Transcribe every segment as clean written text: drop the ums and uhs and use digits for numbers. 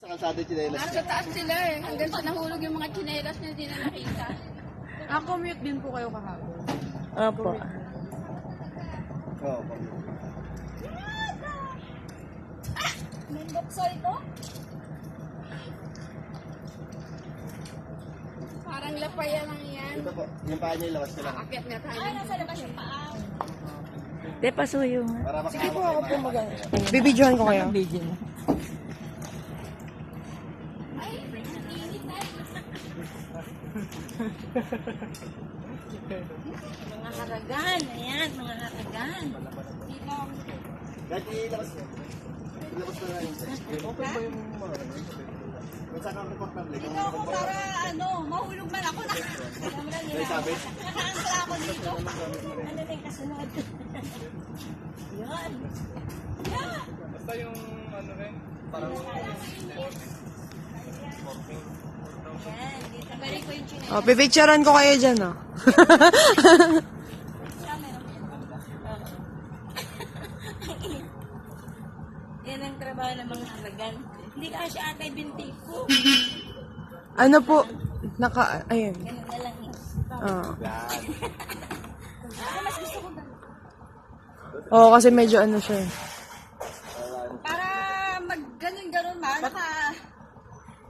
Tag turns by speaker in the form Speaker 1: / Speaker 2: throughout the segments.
Speaker 1: Sa kalsada chinelas.
Speaker 2: Nasa taas sila eh. Hanggang sa nahulog yung mga tsinelas na hindi na nakita.
Speaker 3: Commute din po kayo kahapon.
Speaker 4: Opo.
Speaker 1: Oo.
Speaker 2: May boksol ito? Parang lapaya lang yan.
Speaker 1: Ito po, yung paa niya ilabas ko lang.
Speaker 2: Aakyat nga tayo. Ay, nasa labas yung paa.
Speaker 4: De, pasuyo nga.
Speaker 1: Para
Speaker 3: Sige po, ako po mag-
Speaker 4: Ayan.
Speaker 3: Bibidyohan ko kayo.
Speaker 4: Video.
Speaker 2: Ay, init na.
Speaker 4: Mga haragan. Ayan, mga haragan.
Speaker 1: Kahit ilabas ko. Ilabas ko na yun. Okay ba yung mga? Kung saan kang komportable.
Speaker 2: Ikaw ako para mahulog man ako na.
Speaker 1: May sabi?
Speaker 2: Nakaangkla ako dito. Ano na yung kasunod? Yan.
Speaker 5: Basta yung ano rin, parang
Speaker 2: Yan, dito. Balik ko yung tsinelas.
Speaker 3: Oh, pipicturean ko kayo dyan, oh.
Speaker 4: Yan ang trabaho ng mga haragan. Hindi ka siya atay binti ko.
Speaker 3: Ano po? Ayun.
Speaker 4: Ganun na lang yun.
Speaker 3: Oh.
Speaker 1: Yan.
Speaker 3: Oo, kasi medyo ano siya.
Speaker 2: Para mag-ganun-ganun ma,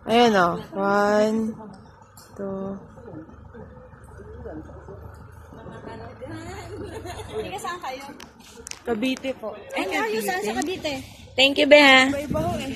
Speaker 3: Ayan, oh. 1, 2.
Speaker 2: Hindi ka saan kayo?
Speaker 3: Cavite po.
Speaker 2: Ay, kayo saan sa Cavite?
Speaker 4: Thank you, Beha.
Speaker 3: Iba-iba ho eh.